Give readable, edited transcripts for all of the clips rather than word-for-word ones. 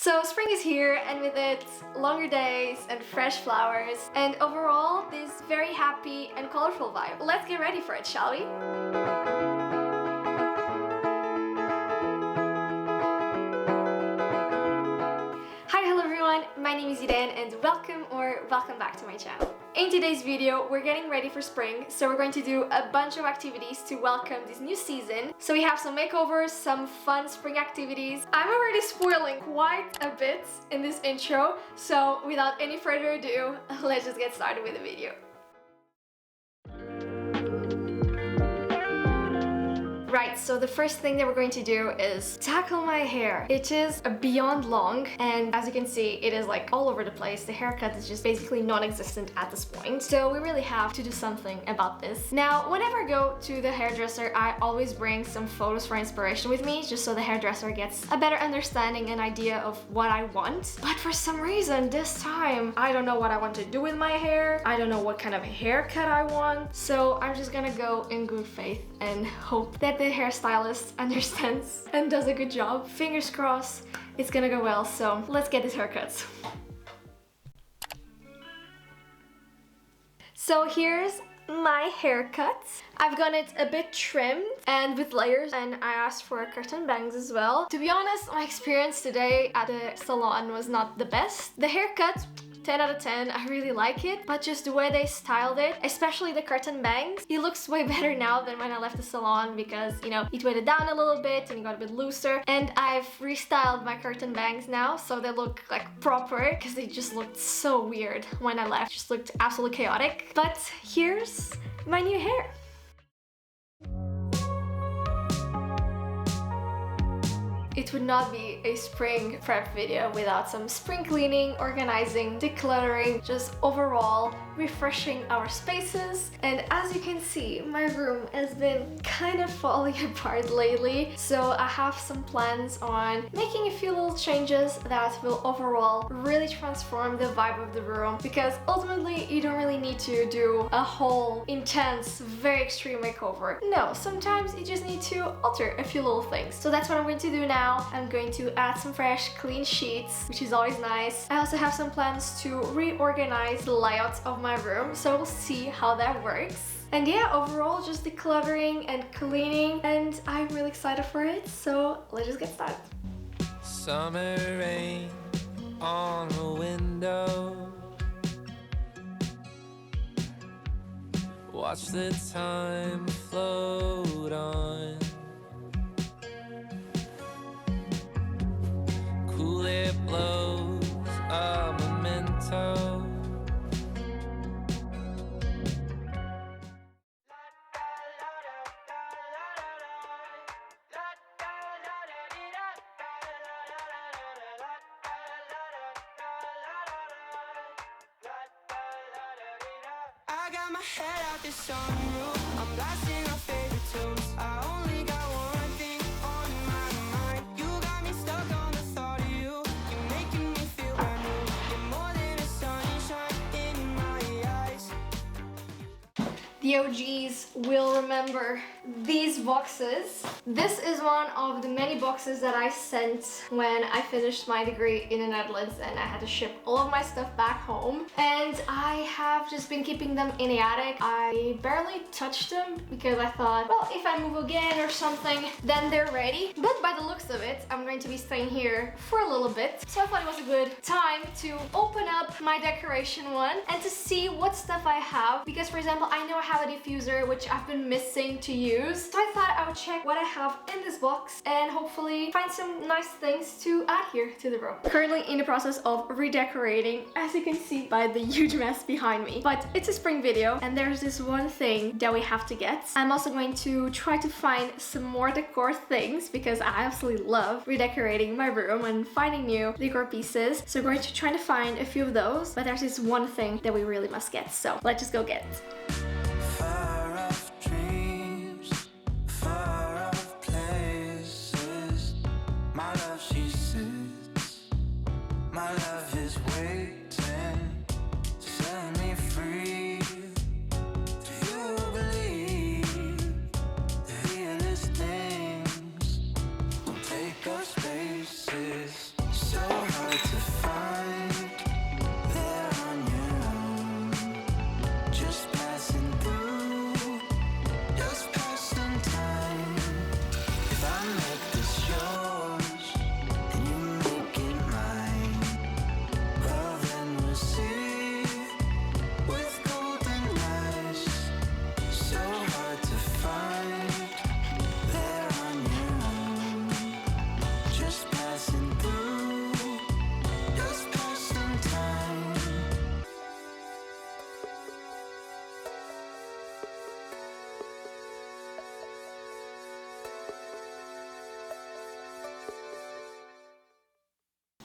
So spring is here, and with it, longer days and fresh flowers, and overall, this very happy and colorful vibe. Let's get ready for it, shall we? Hi, hello everyone, my name is Irene and welcome back to my channel. In today's video, we're getting ready for spring, so we're going to do a bunch of activities to welcome this new season. So we have some makeovers, some fun spring activities. I'm already spoiling quite a bit in this intro, so without any further ado, let's just get started with the video. Right, so the first thing that we're going to do is tackle my hair. It is beyond long, and as you can see, it is like all over the place. The haircut is just basically non-existent at this point. So we really have to do something about this. Now, whenever I go to the hairdresser, I always bring some photos for inspiration with me, just so the hairdresser gets a better understanding and idea of what I want. But for some reason, this time, I don't know what I want to do with my hair. I don't know what kind of haircut I want. So I'm just gonna go in good faith and hope that the hairstylist understands and does a good job. Fingers crossed it's gonna go well, so let's get these haircuts. So here's my haircut. I've got it a bit trimmed and with layers, and I asked for curtain bangs as well. To be honest, my experience today at the salon was not the best. The haircut, 10 out of 10, I really like it, but just the way they styled it, especially the curtain bangs, it looks way better now than when I left the salon because, you know, it weighted down a little bit and it got a bit looser. And I've restyled my curtain bangs now, so they look like proper, because they just looked so weird when I left. Just looked absolutely chaotic. But here's my new hair. It would not be a spring prep video without some spring cleaning, organizing, decluttering, just overall refreshing our spaces. And as you can see, my room has been kind of falling apart lately, so I have some plans on making a few little changes that will overall really transform the vibe of the room, because ultimately you don't really need to do a whole intense, very extreme makeover. No, sometimes you just need to alter a few little things. So that's what I'm going to do now. I'm going to add some fresh, clean sheets, which is always nice. I also have some plans to reorganize the layout of my room, so we'll see how that works. And yeah, overall just decluttering and cleaning, and I'm really excited for it, so let's just get started. Summer rain on the window, watch the time float on. Cool air blows a memento. I got my head out the sunroof, I'm blasting our favorite tunes. I only got one thing on my mind. You got me stuck on the thought of you. You're making me feel brand new. You're more than a sunshine in my eyes. The OGs will remember these boxes. This is one of the many boxes that I sent when I finished my degree in the Netherlands and I had to ship all of my stuff back home. And I have just been keeping them in the attic. I barely touched them because I thought, well, if I move again or something, then they're ready. But by the looks of it, I'm going to be staying here for a little bit. So I thought it was a good time to open up my decoration one and to see what stuff I have. Because for example, I know I have a diffuser which I've been missing to use. So I thought I would check what I have in this box and hopefully find some nice things to add here to the room. Currently in the process of redecorating, as you can see by the huge mess behind me. But it's a spring video and there's this one thing that we have to get. I'm also going to try to find some more decor things because I absolutely love redecorating my room and finding new decor pieces. So we're going to try to find a few of those, but there's this one thing that we really must get. So let's just go get it. My love is waiting to set me free. Do you believe the realest things don't take up spaces? So hard to find there on your own. Just passing through, just pass some time. If I make this yours and you make it mine, well then we'll see with golden eyes. So hard to find there on your own. Just passing through, just pass some time.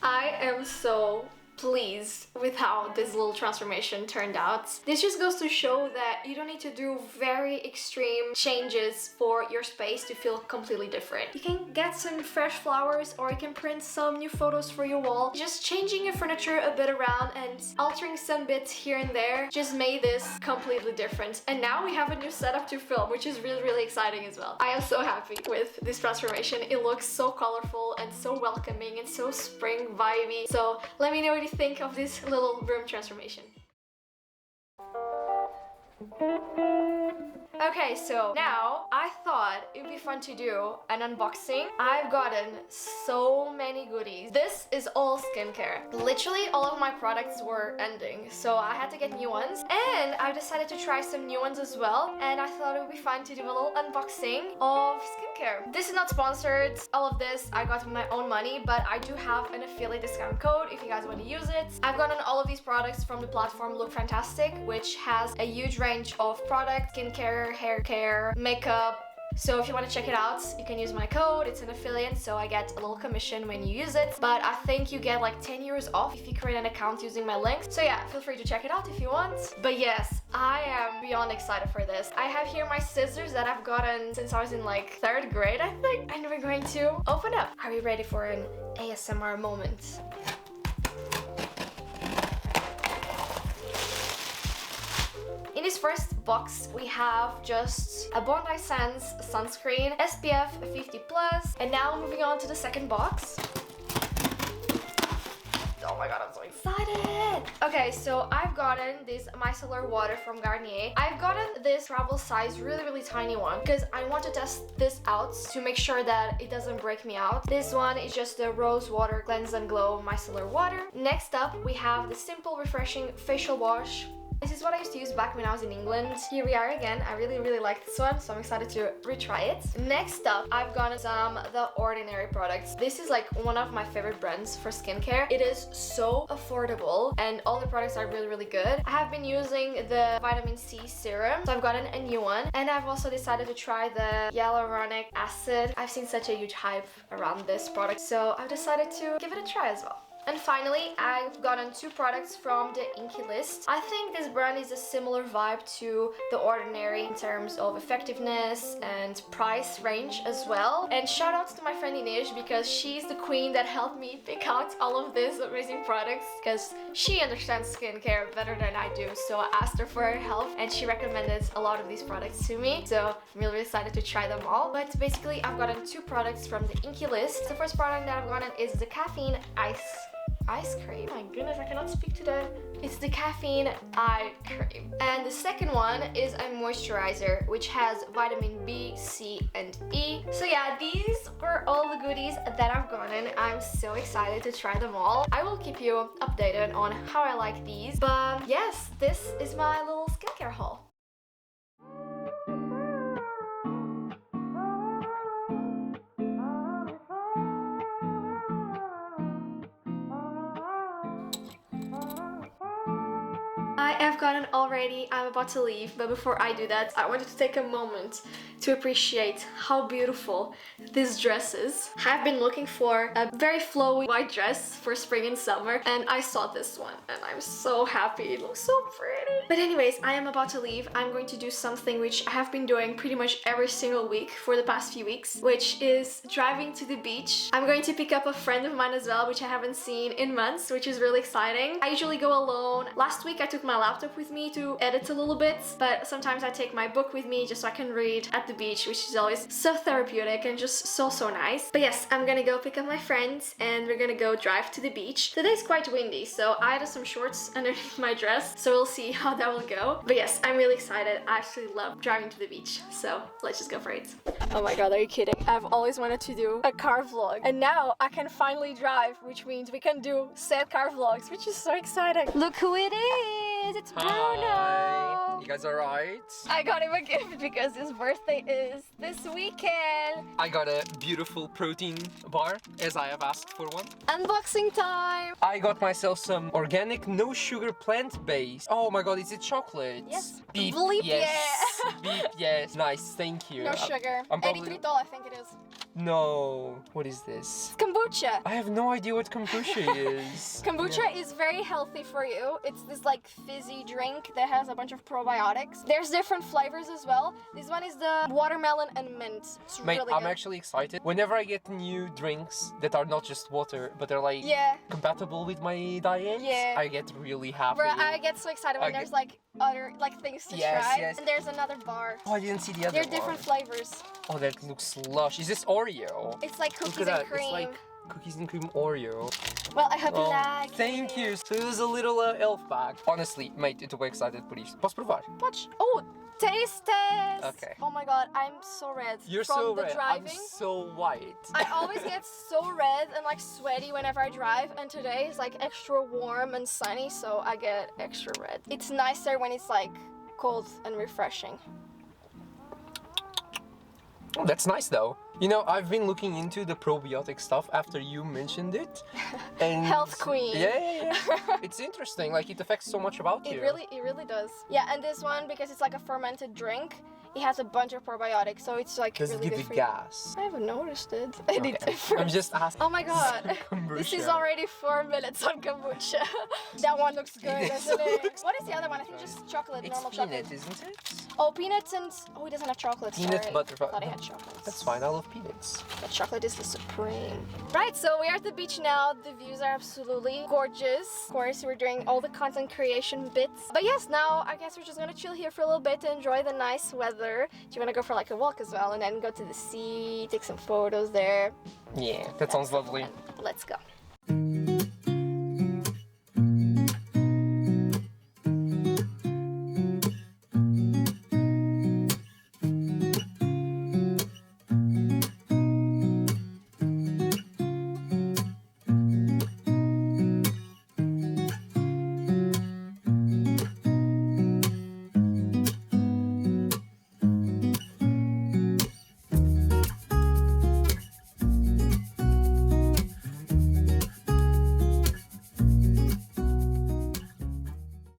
I am so pleased with how this little transformation turned out. This just goes to show that you don't need to do very extreme changes for your space to feel completely different. You can get some fresh flowers or you can print some new photos for your wall. Just changing your furniture a bit around and altering some bits here and there just made this completely different. And now we have a new setup to film, which is really exciting as well. I am so happy with this transformation. It looks so colorful and so welcoming and so spring vibey. So let me know what you think of this little room transformation. Okay, so now I thought it would be fun to do an unboxing. I've gotten so many goodies. This is all skincare. Literally all of my products were ending, so I had to get new ones. And I decided to try some new ones as well. And I thought it would be fun to do a little unboxing of skincare. This is not sponsored. All of this I got with my own money, but I do have an affiliate discount code if you guys want to use it. I've gotten all of these products from the platform Look Fantastic, which has a huge range of products, skincare, hair care, makeup. So if you want to check it out, you can use my code. It's an affiliate, so I get a little commission when you use it. But I think you get like 10 euros off if you create an account using my link. So yeah, feel free to check it out if you want. But yes, I am beyond excited for this. I have here my scissors that I've gotten since I was in like 3rd grade, I think. And we're going to open up. Are we ready for an ASMR moment? In this first box, we have just a Bondi Sands sunscreen, SPF 50+, and now moving on to the second box. Oh my god, I'm so excited! Okay, so I've gotten this micellar water from Garnier. I've gotten this travel size, really tiny one, because I want to test this out to make sure that it doesn't break me out. This one is just the Rose Water Cleanse and Glow micellar water. Next up, we have the Simple Refreshing Facial Wash. This is what I used to use back when I was in England. Here we are again. I really like this one, so I'm excited to retry it. Next up, I've gotten some The Ordinary products. This is like one of my favorite brands for skincare. It is so affordable and all the products are really good. I have been using the vitamin C serum, so I've gotten a new one. And I've also decided to try the hyaluronic acid. I've seen such a huge hype around this product, so I've decided to give it a try as well. And finally, I've gotten 2 products from the Inky List. I think this brand is a similar vibe to The Ordinary in terms of effectiveness and price range as well. And shout out to my friend Inês, because she's the queen that helped me pick out all of these amazing products, because she understands skincare better than I do. So I asked her for her help and she recommended a lot of these products to me. So I'm really excited to try them all. But basically, I've gotten 2 products from the Inky List. The first product that I've gotten is the caffeine ice cream. My goodness, I cannot speak today. It's the caffeine eye cream. And the second one is a moisturizer, which has vitamin B, C, and E. So yeah, these were all the goodies that I've gotten. I'm so excited to try them all. I will keep you updated on how I like these. But yes, this is my little skincare haul. I have gotten all ready. I'm about to leave, but before I do that, I wanted to take a moment to appreciate how beautiful this dress is. I've been looking for a very flowy white dress for spring and summer, and I saw this one, and I'm so happy. It looks so pretty. But anyways, I am about to leave. I'm going to do something which I have been doing pretty much every single week for the past few weeks, which is driving to the beach. I'm going to pick up a friend of mine as well, which I haven't seen in months, which is really exciting. I usually go alone. Last week I took my laptop with me to edit a little bit, but sometimes I take my book with me just so I can read at the the beach, which is always so therapeutic and just so nice. But yes, I'm gonna go pick up my friends and we're gonna go drive to the beach. Today's quite windy, so I added some shorts underneath my dress, so we'll see how that will go. But yes, I'm really excited. I actually love driving to the beach, so let's just go for it. Oh my god, are you kidding? I've always wanted to do a car vlog, and now I can finally drive, which means we can do said car vlogs, which is so exciting. Look who it is! It's Bruno! Hi. You guys alright? I got him a gift because his birthday is this weekend. I got a beautiful protein bar, as I have asked for one. Unboxing time! I got myself some organic, no sugar, plant-based. Oh my god, is it chocolate? Yes. Beep, Bleep, yes. Beep, yes. Nice, thank you. No sugar. I'm probably... Erythritol, I think it is. No. What is this? Kombucha. I have no idea what kombucha is. Kombucha is very healthy for you. It's this like fizzy drink that has a bunch of probiotics. There's different flavors as well. This one is the watermelon and mint. It's Mate, really I'm good. actually excited. Whenever I get new drinks that are not just water, but they're like compatible with my diet, I get really happy. Bro, I get so excited when there's like other like things to try. Yes. And there's another bar. Oh, I didn't see the other They're one. different flavors. Oh, that looks lush. Is this Oreo? It's like cookies Look at and that. cream. It's like cookies and cream Oreo. Well, I hope you like Thank it. you. So it was a little elf bag. Honestly, mate, estou bem excited por isto. Posso provar? Watch. Oh, taste test. Okay. Oh my god, I'm so red. You're from so the red. driving. I'm so white. I always get so red and like sweaty whenever I drive, and today is like extra warm and sunny, so I get extra red. It's nicer when it's like cold and refreshing. Oh, that's nice though. You know, I've been looking into the probiotic stuff after you mentioned it. And Health queen. Yeah. It's interesting. Like, it affects so much about you. It really does. Yeah, and this one, because it's like a fermented drink, it has a bunch of probiotics, so it's like Does really it good give for you gas? I haven't noticed it. Okay. I'm just asking. Oh my god, this is Kombucha. already 4 minutes on kombucha. That one looks good, doesn't it? What is the other one? I think just chocolate, It's normal peanut, chocolate. isn't it? Oh, peanuts and... Oh, it doesn't have chocolate, Peanut sorry. butter. I thought it had chocolate. That's fine, I love peanuts. But chocolate is the supreme. Right, so we are at the beach now. The views are absolutely gorgeous. Of course, we're doing all the content creation bits. But yes, now I guess we're just gonna chill here for a little bit to enjoy the nice weather. Do you wanna go for like a walk as well and then go to the sea, take some photos there? Yeah, that sounds lovely. Let's go.